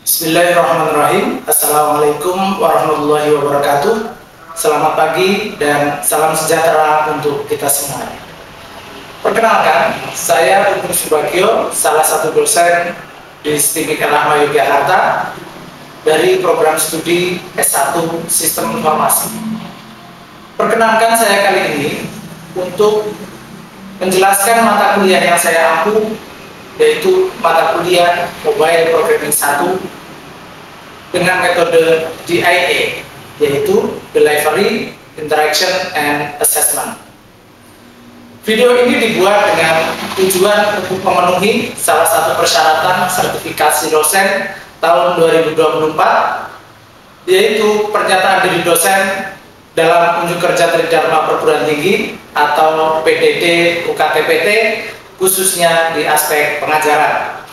Bismillahirrahmanirrahim. Assalamualaikum warahmatullahi wabarakatuh. Selamat pagi dan salam sejahtera untuk kita semua. Perkenalkan, saya Guntur Subagio, salah satu dosen di STIMIK Rahma Yogyakarta dari program studi S1 Sistem Informasi. Perkenalkan saya kali ini untuk menjelaskan mata kuliah yang saya ampu, yaitu mata kuliah Mobile Programming 1 dengan metode DIA, yaitu Delivery, Interaction, and Assessment. Video ini dibuat dengan tujuan untuk memenuhi salah satu persyaratan sertifikasi dosen tahun 2024, yaitu pernyataan diri dosen dalam unjuk kerja Tridharma Perguruan Tinggi atau PDD UKTPT, khususnya di aspek pengajaran.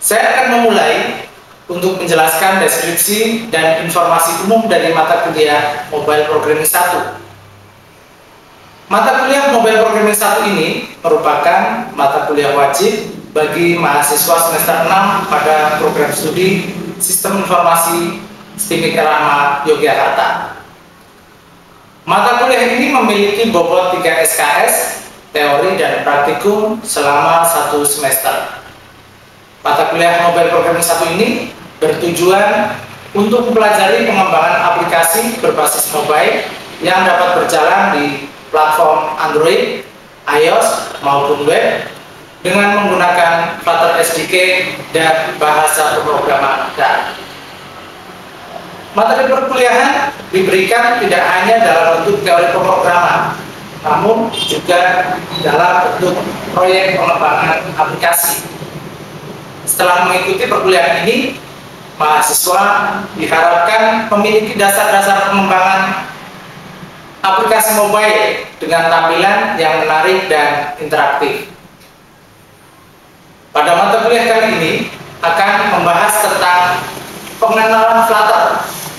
Saya akan memulai untuk menjelaskan deskripsi dan informasi umum dari mata kuliah Mobile Programming 1. Mata kuliah Mobile Programming 1 ini merupakan mata kuliah wajib bagi mahasiswa semester 6 pada program studi Sistem Informasi STIMIK Rahma Yogyakarta. Mata kuliah ini memiliki bobot 3 SKS, teori dan praktikum selama 1 semester. Mata kuliah Mobile Programming 1 ini bertujuan untuk mempelajari pengembangan aplikasi berbasis mobile yang dapat berjalan di platform Android, iOS, maupun web dengan menggunakan Flutter SDK dan bahasa pemrograman Dart. Materi perkuliahan diberikan tidak hanya dalam bentuk teori pemrograman, namun juga dalam bentuk proyek pengembangan aplikasi. Setelah mengikuti perkuliahan ini, mahasiswa diharapkan memiliki dasar-dasar pengembangan aplikasi mobile dengan tampilan yang menarik dan interaktif. Pada mata kuliah kali ini akan membahas tentang pengenalan Flutter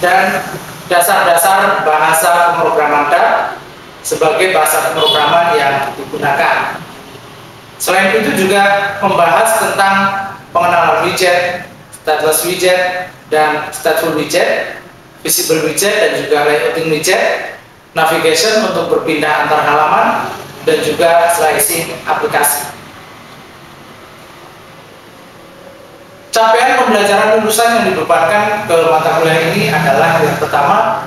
dan dasar-dasar bahasa pemrograman Dart sebagai bahasa pemrograman yang digunakan. Selain itu juga membahas tentang pengenalan widget, stateless widget, dan stateful widget, visible widget, dan juga layouting widget, navigation untuk berpindah antar halaman, dan juga slicing aplikasi. Capaian pembelajaran lulusan yang dibebankan ke mata kuliah ini adalah yang pertama,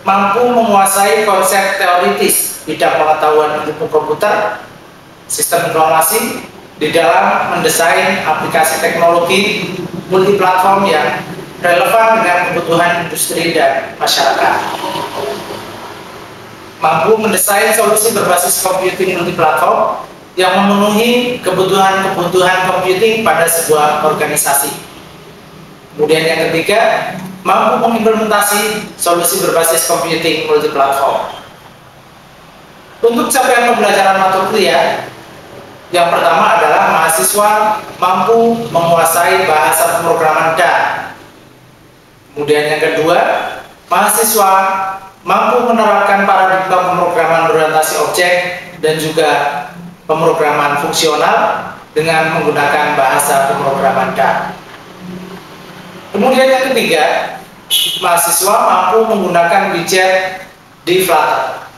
mampu menguasai konsep teoritis bidang pengetahuan ilmu komputer, sistem informasi di dalam mendesain aplikasi teknologi multiplatform yang relevan dengan kebutuhan industri dan masyarakat. Mampu mendesain solusi berbasis computing multiplatform yang memenuhi kebutuhan-kebutuhan computing pada sebuah organisasi. Kemudian yang ketiga, mampu mengimplementasi solusi berbasis computing multiplatform. Untuk capaian pembelajaran mata kuliah, yang pertama adalah mahasiswa mampu menguasai bahasa pemrograman Dart. Kemudian yang kedua, mahasiswa mampu menerapkan paradigma pemrograman berorientasi objek dan juga pemrograman fungsional dengan menggunakan bahasa pemrograman Dart. Kemudian yang ketiga, mahasiswa mampu menggunakan widget di Flutter.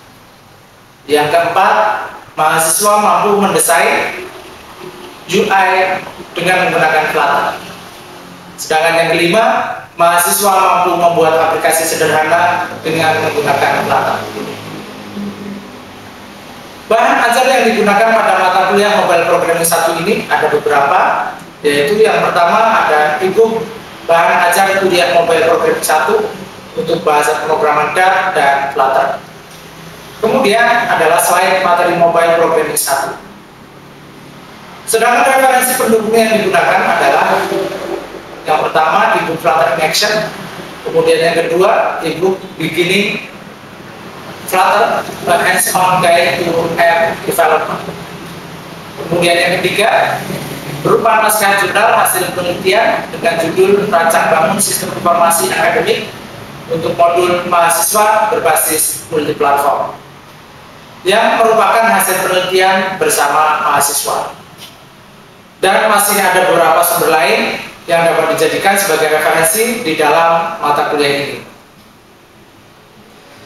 Yang keempat, mahasiswa mampu mendesain UI dengan menggunakan Flutter. Sedangkan yang kelima, mahasiswa mampu membuat aplikasi sederhana dengan menggunakan Flutter. Bahan ajar yang digunakan pada mata kuliah Mobile Programming 1 ini ada beberapa, yaitu yang pertama ada ebook bahan ajar kuliah Mobile Programming 1 untuk bahasa pemrograman Dart dan Flutter. Kemudian adalah slide materi Mobile Programming 1. Sedangkan referensi pendukung yang digunakan adalah yang pertama ebook Flutter in Action, kemudian yang kedua ebook Beginning Flutter, a hands-on guide to app development. Kemudian yang ketiga berupa naskah jurnal hasil penelitian dengan judul Rancang Bangun Sistem Informasi Akademik untuk modul mahasiswa berbasis multiplatform, yang merupakan hasil penelitian bersama mahasiswa. Dan masih ada beberapa sumber lain yang dapat dijadikan sebagai referensi di dalam mata kuliah ini.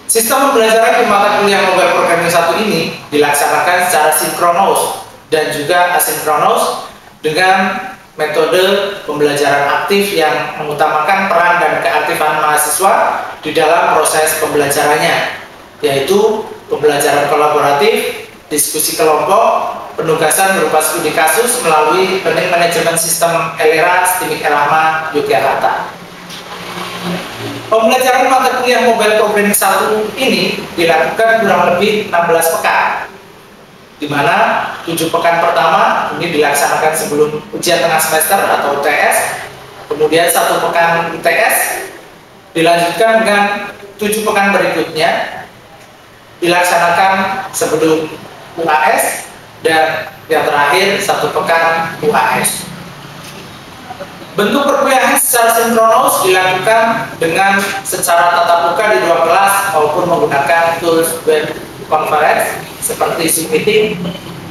Sistem pembelajaran di mata kuliah Mobile Programming 1 ini dilaksanakan secara sinkronus dan juga asinkronus dengan metode pembelajaran aktif yang mengutamakan peran dan keaktifan mahasiswa di dalam proses pembelajarannya, yaitu pembelajaran kolaboratif, diskusi kelompok, penugasan berupa studi kasus melalui Learning Management System ELERA STIMIK Elama Yogyakarta. Pembelajaran mata kuliah Mobile Programming 1 ini dilakukan kurang lebih 16 pekan, di mana 7 pekan pertama ini dilaksanakan sebelum ujian tengah semester atau UTS, kemudian 1 pekan UTS, dilanjutkan dengan 7 pekan berikutnya dilaksanakan sebelum UAS, dan yang terakhir 1 pekan UAS. Bentuk perkuliahan secara sinkronus dilakukan dengan secara tatap muka di 2 kelas maupun menggunakan tools web conference seperti Zoom Meeting,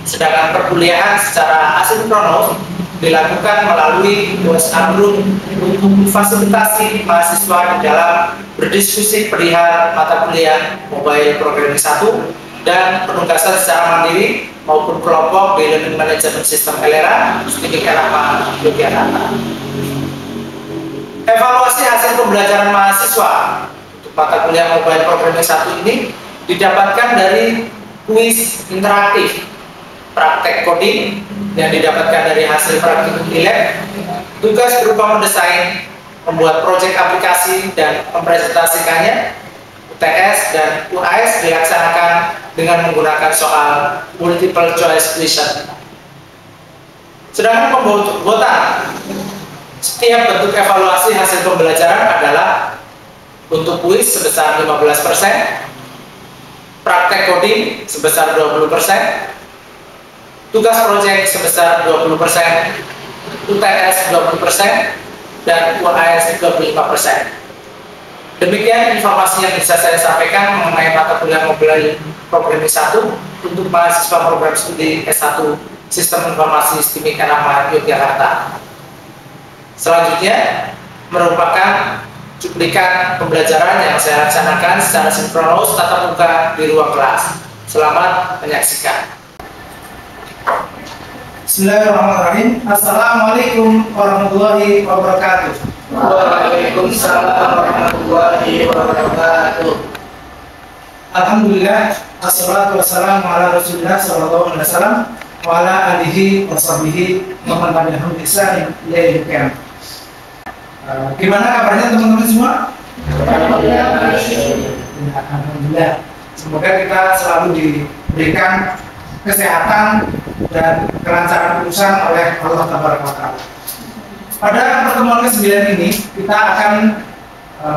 sedangkan perkuliahan secara asinkronus dilakukan melalui WhatsApp group untuk memfasilitasi mahasiswa di dalam berdiskusi perihal mata kuliah Mobile Programming 1 dan penugasan secara mandiri maupun kelompok di Learning Management System ELERA STIMIK Elama Yogyakarta. Evaluasi hasil pembelajaran mahasiswa untuk mata kuliah Mobile Programming 1 ini didapatkan dari kuis interaktif, praktek coding yang didapatkan dari hasil praktikum di lab, tugas berupa mendesain, membuat proyek aplikasi dan mempresentasikannya. UTS dan UAS dilaksanakan dengan menggunakan soal multiple choice question. Sedangkan pembobotan setiap bentuk evaluasi hasil pembelajaran adalah untuk kuis sebesar 15%, praktek coding sebesar 20%, tugas proyek sebesar 20%, UTS 20%, dan UAS 25%. Demikian informasi yang bisa saya sampaikan mengenai mata kuliah Mobile Programming 1 untuk mahasiswa program studi S1 Sistem Informasi STIMIK Elama Yogyakarta. Selanjutnya merupakan cuplikan pembelajaran yang saya laksanakan secara sinkronus tatap muka di ruang kelas. Selamat menyaksikan. Bismillahirrahmanirrahim. Assalamualaikum warahmatullahi wabarakatuh. Waalaikumsalam warahmatullahi wabarakatuh. Alhamdulillah, wassalatu wassalamu ala Rasulillah sallallahu alaihi wasallam wa ala alihi wa sahbihi wa man tabi'ahum bi ihsan ila yaumil qiyamah. Gimana kabarnya teman-teman semua? Alhamdulillah. Semoga kita selalu diberikan kesehatan dan kelancaran urusan oleh Allah Tabaraka wa Ta'ala. Pada pertemuan ke-9 ini kita akan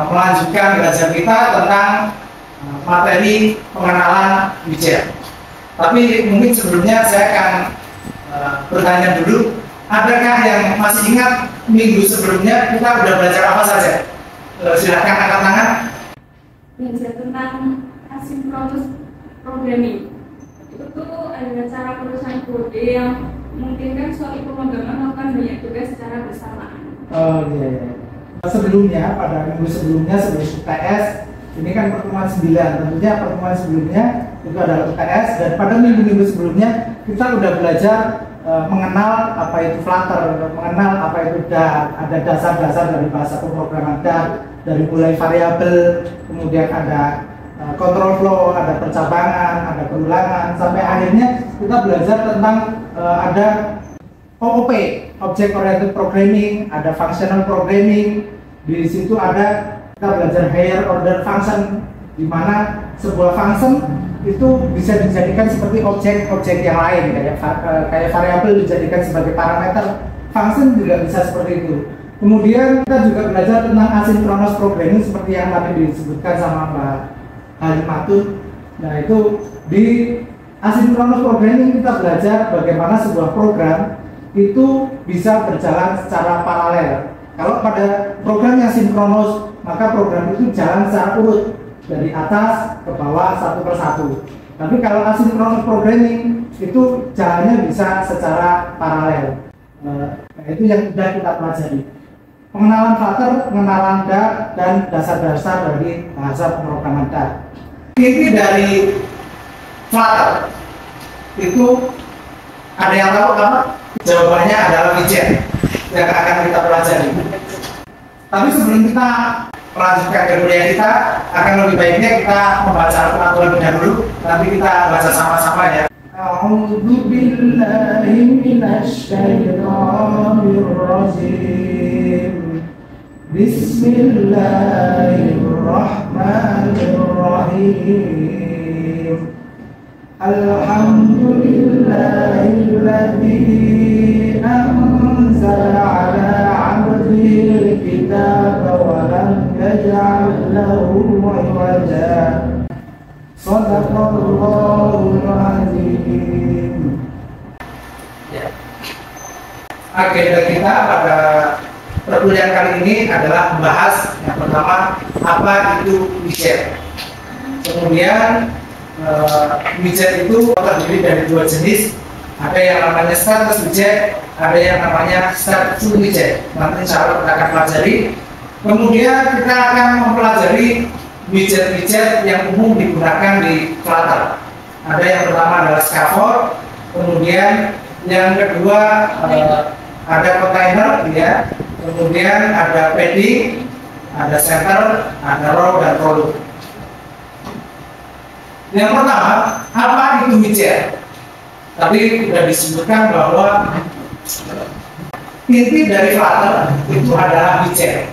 melanjutkan belajar kita tentang materi pengenalan widget. Tapi mungkin sebelumnya saya akan bertanya dulu, adakah yang masih ingat minggu sebelumnya kita sudah belajar apa saja? Silakan angkat tangan. Belajar tentang asynchronous programming. Itu tuh ada cara penulisan kode yang memungkinkan suatu pemrograman melakukan banyak tugas secara bersamaan. Oh iya. Sebelumnya, pada minggu sebelumnya sebelum UTS, ini kan pertemuan 9. Tentunya pertemuan sebelumnya itu adalah UTS, dan pada minggu-minggu sebelumnya kita sudah belajar mengenal apa itu Flutter, mengenal apa itu Dart, ada dasar-dasar dari bahasa pemrograman Dart, dari mulai variabel, kemudian ada control flow, ada percabangan, ada perulangan, sampai akhirnya kita belajar tentang ada OOP, Object Oriented Programming, ada Functional Programming. Di situ ada kita belajar Higher Order Function, di mana sebuah function itu bisa dijadikan seperti objek-objek yang lain, kayak variabel dijadikan sebagai parameter, function juga bisa seperti itu. Kemudian kita juga belajar tentang asynchronous programming seperti yang tadi disebutkan sama Mbak Halimatun. Nah, itu di asynchronous programming kita belajar bagaimana sebuah program itu bisa berjalan secara paralel. Kalau pada program yang sinkronus, maka program itu jalan secara urut dari atas ke bawah satu persatu. Tapi kalau asynchronous programming itu jalannya bisa secara paralel. Nah, itu yang sudah kita pelajari. Pengenalan Flutter, pengenalan Dart, dan dasar-dasar dari bahasa pemrograman Dart. Inti dari Flutter itu ada yang tahu apa? Jawabannya adalah widget yang akan kita pelajari. Tapi sebelum kita melanjutkan ke kuliah kita, akan lebih baiknya kita membaca Al-Quran terlebih dahulu. Nanti kita baca sama-sama ya. A'udzu billahi minasy syaithanir rajim. Bismillahirrahmanirrahim. Alhamdulillahilladzi anzala ala 'abdihi al-kitaba wa lam yaj'al lahu 'iwaja. Shadaqallahul 'azim. Agenda kita pada perkuliahan kali ini adalah membahas yang pertama apa itu widget. Kemudian widget itu terdiri dari dua jenis, ada yang namanya status widget, ada yang namanya stateful widget. Nanti insya Allah kita akan pelajari. Kemudian kita akan mempelajari widget-widget yang umum digunakan di Flutter. Ada yang pertama adalah scaffold, kemudian yang kedua ada container, ya. Kemudian ada padding, ada center, ada row dan column. Yang pertama, apa itu widget? Tadi sudah disebutkan bahwa inti dari Flutter itu adalah widget.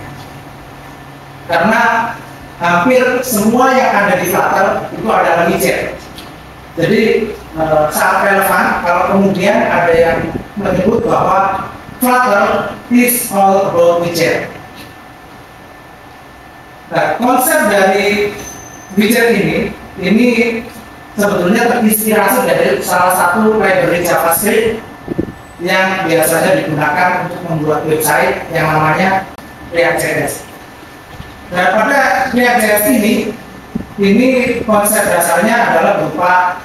Karena hampir semua yang ada di Flutter itu adalah widget. Jadi sangat relevan kalau kemudian ada yang menyebut bahwa Flutter is all about widget. Nah, konsep dari widget ini sebetulnya terinspirasi dari salah satu library JavaScript yang biasanya digunakan untuk membuat website yang namanya React.js. Nah, pada React.js ini konsep dasarnya adalah berupa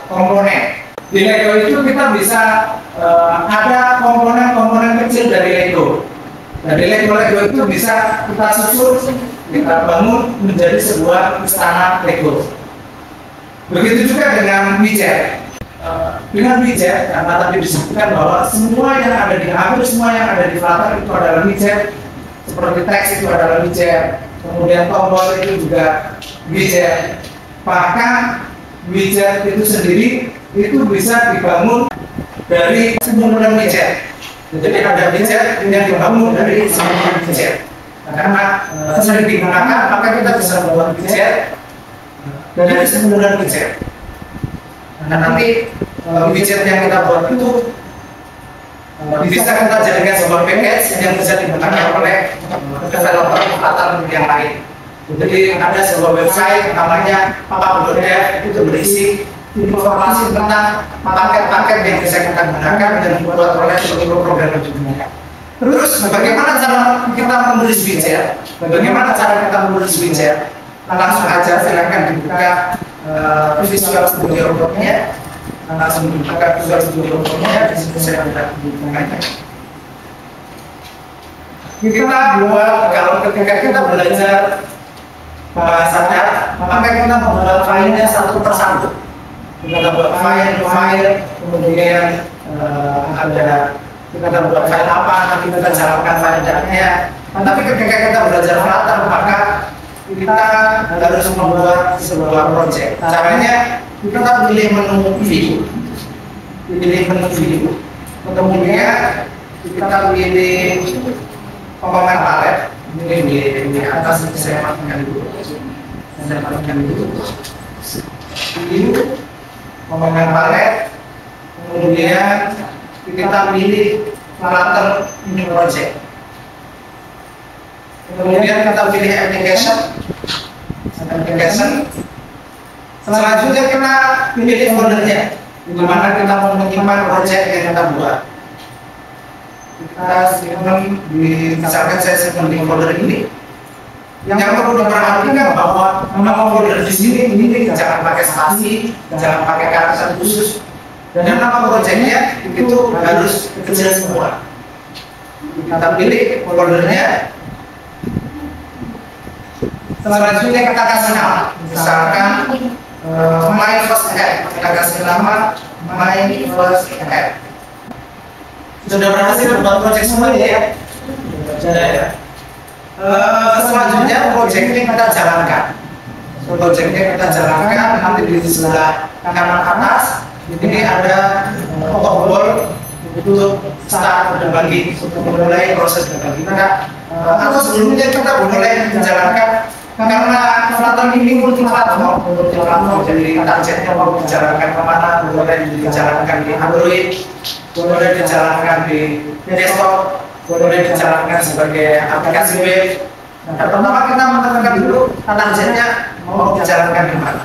komponen. Di Lego itu kita bisa ada komponen-komponen kecil dari Lego. Nah, di Lego itu bisa kita susun, kita bangun menjadi sebuah istana Lego. Begitu juga dengan widget. Dengan widget, karena tadi disebutkan bahwa semua yang ada di hampir semua yang ada di Flutter itu adalah widget. Seperti teks itu adalah widget, kemudian tombol itu juga widget. Bahkan widget itu sendiri itu bisa dibangun dari semua widget. Jadi ada widget yang dibangun dari semua widget. Nah, karena sering digunakan, maka kita bisa membuat widget dari semua widget. Nah, nanti widget yang kita buat itu bisa kita jadikan sebuah package yang bisa digunakan oleh developer Flutter yang lain. Jadi ada sebuah website namanya pub.dev, itu berisi informasi tentang paket-paket yang bisa kita gunakan dan dibuat oleh seluruh programmer di dunia. Terus bagaimana cara kita menulis widget? Bagaimana cara kita menulis widget? Langsung aja silakan dibuka Visual Studio Code-nya. Langsung dibuka Visual Studio Code-nya. Di situ saya tidak menggunakannya. Kita buat, kalau ketika kita belajar bahasa Dart, maka kita membuat filenya satu persatu. Kita buat file, kemudian ada kita buat file apa, nanti kita jalankan file Dart-nya. Tapi ketika kita belajar Flutter, maka kita harus membuat sebuah project. Caranya kita pilih menu view, kemudian kita pilih komponen palet. Ini di atas saya matikan dulu. View, komponen palet, kemudian kita pilih Flutter new project. Kemudian kita pilih application. Selanjutnya kita pilih foldernya, di mana kita mau menyimpan project yang kita buat. Kita simpan di, misalkan saya simpan di folder ini. Yang perlu diperhatikan bahwa nama folder di sini ini jangan pakai spasi, jangan pakai karakter khusus, dan nama projectnya itu harus kecil semua. kita pilih foldernya. Selanjutnya kita kasih nama, misalkan my first app. Kita kasih nama my first app. Sudah berhasil membuat project semua ya? Sudah ya. Selanjutnya project ini kita jalankan. Projectnya kita jalankan nanti di sebelah kanan atas ini ada tombol untuk start berbagi, untuk memulai proses berbagi. Atau sebelumnya kita boleh menjalankan karena Flutter ini multi-platform, jadi targetnya mau dijalankan kemana, boleh dijalankan di Android, boleh dijalankan di desktop, boleh dijalankan sebagai aplikasi web. Pertama kita menentukan dulu targetnya mau dijalankan di mana.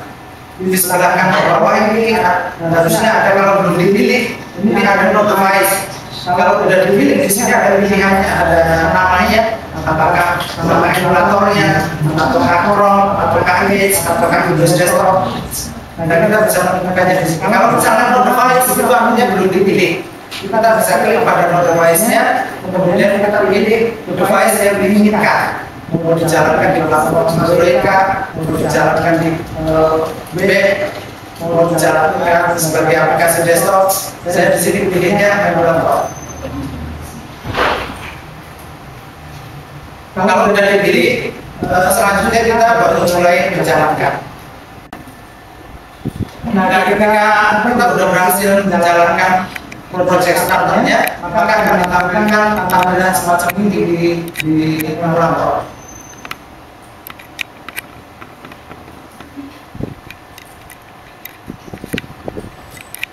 Di sebelah kanan bawah ini harusnya ada, kalau belum dipilih ini ada notified. Kalau sudah dipilih di sini ada pilihannya, ada namanya, apakah nama emulatornya, apakah Chrome, apakah Edge, apakah Windows Desktop. Dan kita bisa menentukannya di sini. Kalau misalnya notified itu artinya belum dipilih, kita bisa klik pada notified-nya, kemudian kita pilih notified yang diinginkan. Mau dijalankan di platform Android, mau dijalankan di web, mau dijalankan sebagai aplikasi desktop. Saya di sini pilihnya emulator. Kalau sudah dipilih, selanjutnya kita baru mulai menjalankan. Nah, ketika kita sudah berhasil menjalankan project starternya, maka akan ditampilkan tampilan semacam ini di emulator.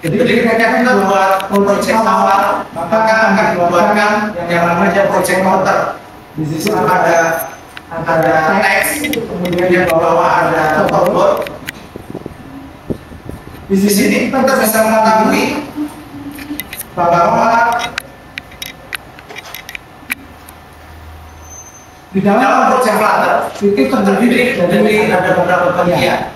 Jadi ketika kita buat project awal, maka akan dibuatkan yang namanya project counter. Di situ ada teks, kemudian di bawah ada tombol. Di sini kita bisa mengetahui bahwa di dalam project Flutter itu terdiri dari ada beberapa bagian.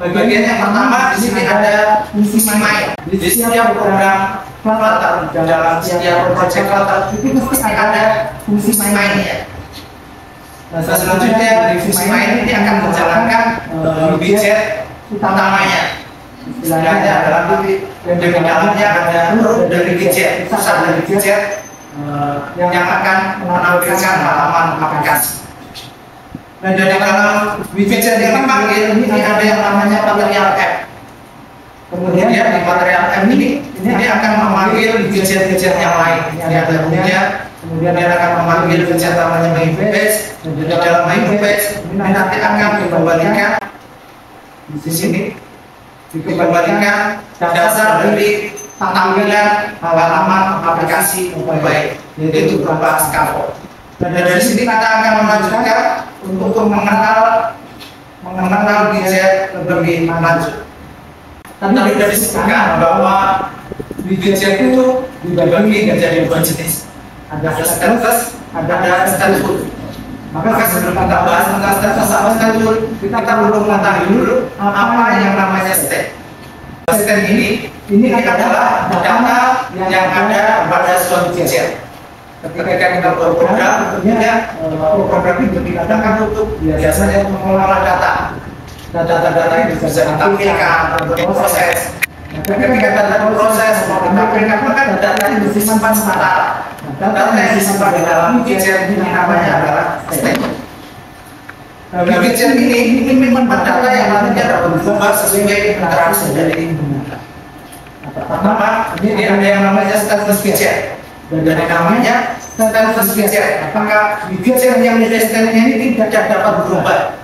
Bagian yang pertama, di sini ada fungsi main. Di setiap program Flutter, dalam setiap project Flutter itu pasti ada fungsi mainnya. Nah, selanjutnya fungsi main ini akan menjalankan widget utamanya. Istilahnya adalah di dalamnya ada root dari widget, pusat dari widget yang akan menampilkan halaman aplikasi. Dan dari dalam widget yang dipanggil ini ada yang namanya material app. Kemudian di material app ini akan memanggil widget-widget yang lain. Ini ada kemudian akan memanggil widget namanya main page. Dan di dalam main page ini nanti akan dikembalikan di sini, dikembalikan dasar dari tampilan halaman aplikasi mobile, yaitu berupa scaffold. Dan dari sini kita akan melanjutkan untuk mengenal widget lebih lanjut. Tadi sudah disebutkan bahwa widget itu dibagi menjadi dua jenis. Ada status, ada stateful. Maka sebelum kita bahas tentang status sama stateful, kita perlu mengetahui dulu apa yang namanya state. State ini adalah data yang ada pada suatu widget. Ketika kita berprogram, tentunya program itu digunakan untuk biasanya untuk mengolah data. Data-data itu bisa ditampilkan untuk proses. Ketika data proses mau ditampilkan, maka data itu disimpan sementara. Data yang disimpan di dalam widget ini namanya adalah state. Widget ini menyimpan data yang nantinya dapat berubah sesuai interaksi dari penggunaan. Pertama, ini ada yang namanya status widget. Dari namanya status widget, maka widget yang nilai state-nya ini tidak dapat berubah.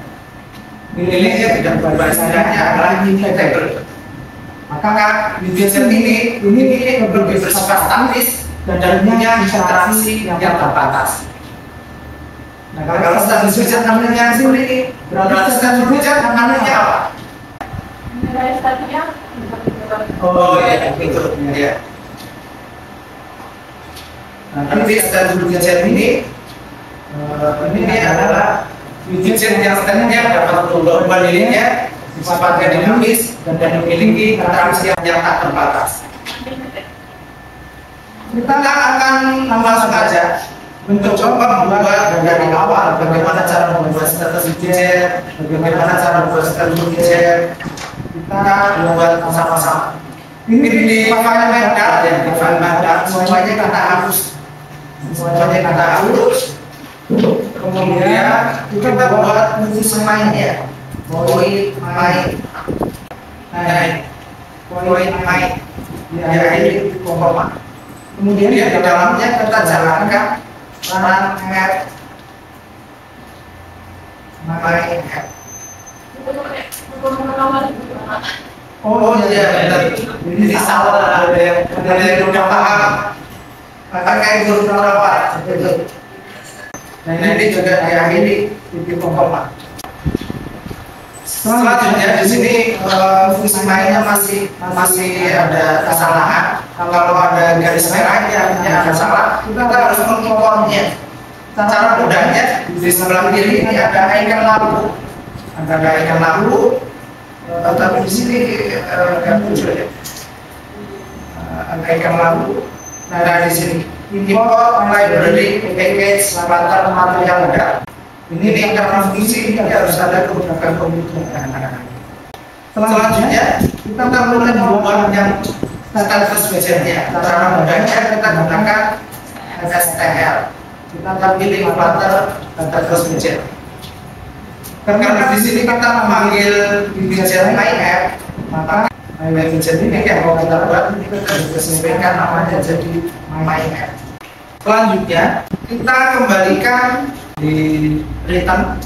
Nilainya tidak berubah, istilahnya adalah immutable. Maka widget ini lebih bersifat statis dan punya interaksi yang terbatas. Nah, kalau status widget namanya sendiri, berarti status widget namanya apa? Nilai statnya. Oh ya, itu ya. Nanti status widget ini adalah widget yang standarnya dapat berubah nilainya, sifatnya dinamis dan memiliki interaksi yang tak terbatas. Kita akan langsung aja mencoba membuat dari awal bagaimana cara membuat status widget, bagaimana cara membuat status widget, kita buat sama-sama. Ini di file mandat ya, di file mandat semuanya kita hapus, kemudian kita buat fungsi main ya, void main, void main, ya koma. Kemudian di dalamnya kita jalankan run app main app. Oh iya benar. Ini salah, ada yang udah paham. Pakai guru perawat. Nah ini juga diakhiri di koma. Selanjutnya di sini fungsi mainnya masih ada kesalahan. Kalau ada garis merah yang ada salah, kita harus mengimportnya. Cara mudahnya di sebelah kiri ini ada icon lampu. Ada icon lampu. Tapi di sini nggak muncul ya. Ada icon lampu. Nah di sini import library package latar material enggak. Ini karena fungsi ini harus ada kebutuhan kebutuhan. Selanjutnya kita mulai membuat yang status widgetnya. Cara mudahnya kita gunakan STL. Kita pilih Flutter status widget. Karena di sini kita memanggil widget my app, maka widget ini yang mau kita buat kita bisa sampaikan namanya jadi my app. Selanjutnya kita kembalikan di return.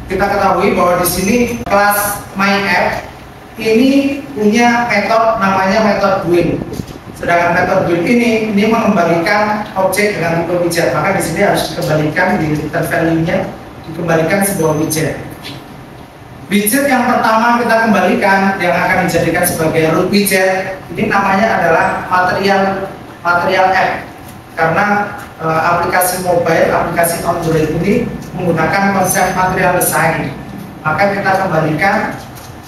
Kita ketahui bahwa di sini kelas my app ini punya metode namanya metode build. Sedangkan metode build ini mengembalikan objek dengan tipe widget. Maka di sini harus dikembalikan di return value-nya, dikembalikan sebuah widget. Widget yang pertama kita kembalikan yang akan dijadikan sebagai root widget ini namanya adalah material app. Karena aplikasi mobile, aplikasi Android ini menggunakan konsep material design, maka kita kembalikan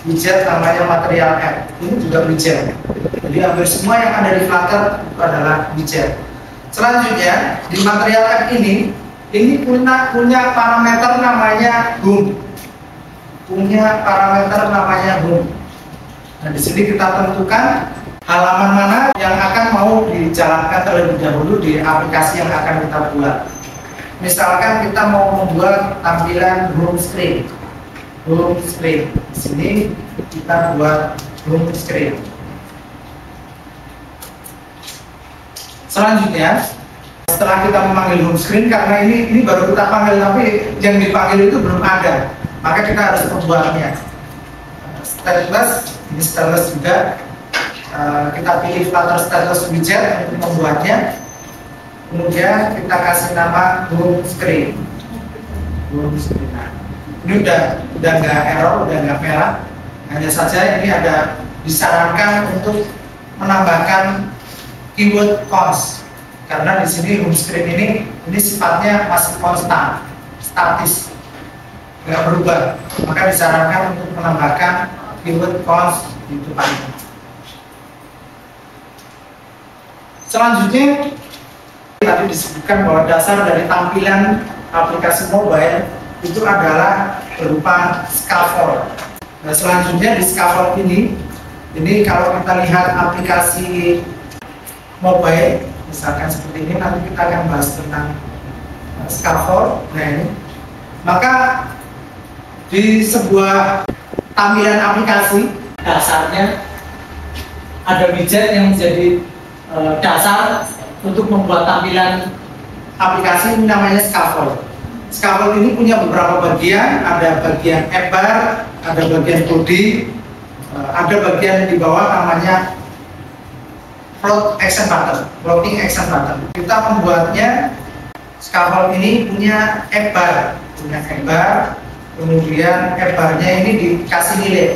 widget namanya material app. Ini juga widget. Jadi hampir semua yang ada di Flutter itu adalah widget. Selanjutnya di material app ini punya parameter namanya home. Nah di sini kita tentukan halaman mana yang akan mau dijalankan terlebih dahulu di aplikasi yang akan kita buat. Misalkan kita mau membuat tampilan home screen. Di sini kita buat home screen. Selanjutnya, setelah kita memanggil home screen, karena ini baru kita panggil tapi yang dipanggil itu belum ada, maka kita harus membuatnya. Stateless, ini stateless juga. Kita pilih Flutter status widget untuk membuatnya. Kemudian kita kasih nama home screen. Nah, ini udah nggak error, udah nggak merah. Hanya saja ini ada disarankan untuk menambahkan keyword const, karena di sini home screen ini sifatnya masih konstan, statis, nggak berubah. Maka disarankan untuk menambahkan keyword const di depannya. Selanjutnya tadi disebutkan bahwa dasar dari tampilan aplikasi mobile itu adalah berupa scaffold. Nah, selanjutnya di scaffold ini kalau kita lihat aplikasi mobile, misalkan seperti ini, nanti kita akan bahas tentang scaffold. Nah ini, maka di sebuah tampilan aplikasi dasarnya ada widget yang menjadi dasar untuk membuat tampilan aplikasi, ini namanya scaffold. Scaffold ini punya beberapa bagian, ada bagian app bar, ada bagian body, ada bagian di bawah namanya floating action button. Kita membuatnya, scaffold ini punya app bar, kemudian app barnya ini dikasih nilai.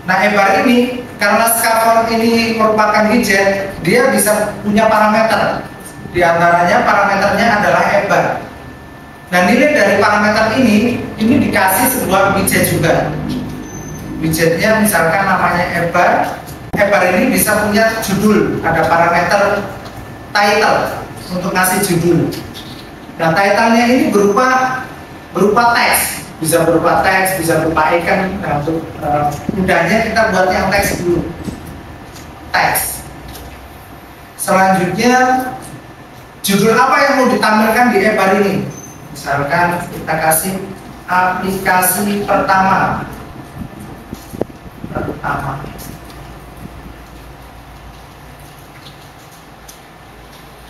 Nah, app bar ini karena scaffold ini merupakan widget, dia bisa punya parameter. Di antaranya parameternya adalah app bar. Nah, nilai dari parameter ini dikasih sebuah widget juga. Widgetnya misalkan namanya app bar. App bar ini bisa punya judul, ada parameter title untuk ngasih judul. Nah, titlenya ini berupa teks, bisa berupa teks, bisa berupa icon. Nah, untuk mudahnya kita buat yang teks dulu. Teks. Selanjutnya, judul apa yang mau ditampilkan di e-bar ini? Misalkan kita kasih aplikasi pertama.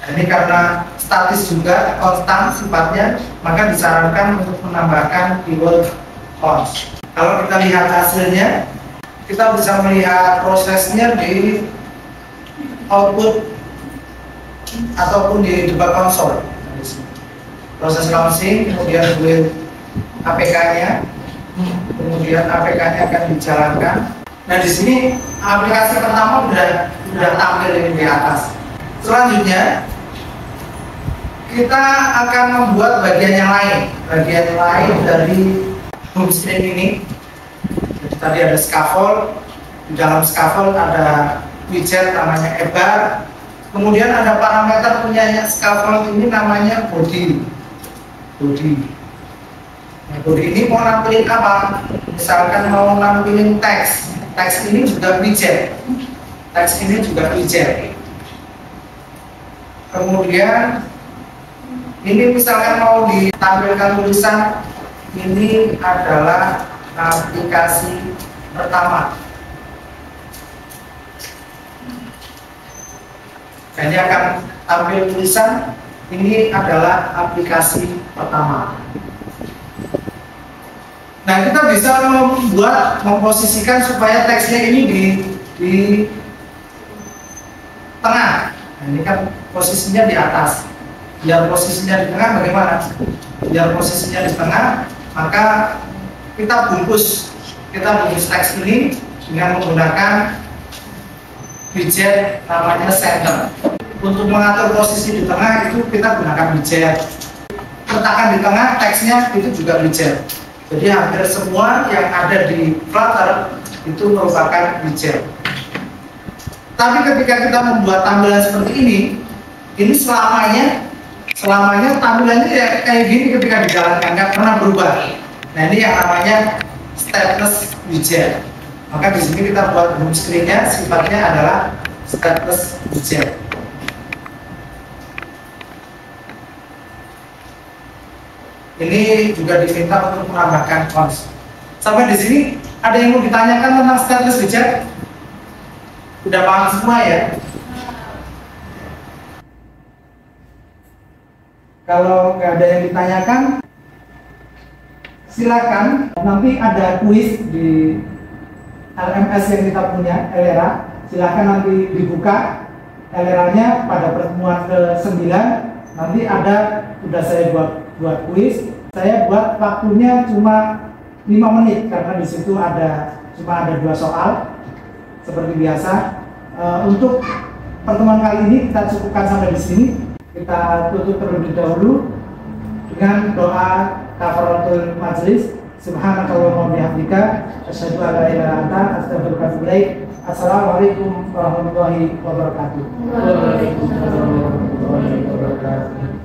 Ini karena statis juga, konstan sifatnya, maka disarankan untuk menambahkan keyword const. Kalau kita lihat hasilnya, kita bisa melihat prosesnya di output ataupun di debug console. Proses launching, kemudian build APK-nya, kemudian APK-nya akan dijalankan. Nah, di sini aplikasi pertama sudah tampil di atas. Selanjutnya, kita akan membuat bagian lain dari home screen ini. Jadi, tadi ada scaffold, di dalam scaffold ada widget namanya e-bar, kemudian ada parameter punyanya scaffold ini namanya body. Nah, body ini mau nampilin apa? Misalkan mau nampilin teks ini juga widget, kemudian ini misalkan mau ditampilkan tulisan ini adalah aplikasi pertama. Ini akan tampil tulisan ini adalah aplikasi pertama. Nah, kita bisa memposisikan supaya teksnya ini di tengah. Nah, ini kan posisinya di atas. Biar posisinya di tengah bagaimana? Biar posisinya di tengah, maka kita bungkus teks ini dengan menggunakan widget namanya center. Untuk mengatur posisi di tengah itu kita gunakan widget. Letakkan di tengah teksnya itu juga widget. Jadi hampir semua yang ada di Flutter itu merupakan widget. Tapi ketika kita membuat tampilan seperti ini selamanya tampilannya ya kayak gini ketika dijalankan, nggak pernah berubah. Nah, ini yang namanya stateless widget. Maka di sini kita buat home screen-nya sifatnya adalah stateless widget. Ini juga diminta untuk menambahkan const. Sampai di sini ada yang mau ditanyakan tentang stateless widget? Udah paham semua ya? Kalau nggak ada yang ditanyakan, silakan. Nanti ada kuis di LMS yang kita punya, Elera. Silakan nanti dibuka Eleranya pada pertemuan ke-9. Nanti sudah saya buat kuis. Saya buat waktunya cuma 5 menit karena di situ cuma ada 2 soal seperti biasa. Untuk pertemuan kali ini kita cukupkan sampai di sini. Kita tutup terlebih dahulu dengan doa kafaratul majlis. Subhanakallahumma wa bihamdika asyhadu an la ilaha illa anta astaghfiruka wa atubu ilaik. Assalamualaikum warahmatullahi wabarakatuh. Waalaikumsalam warahmatullahi wabarakatuh.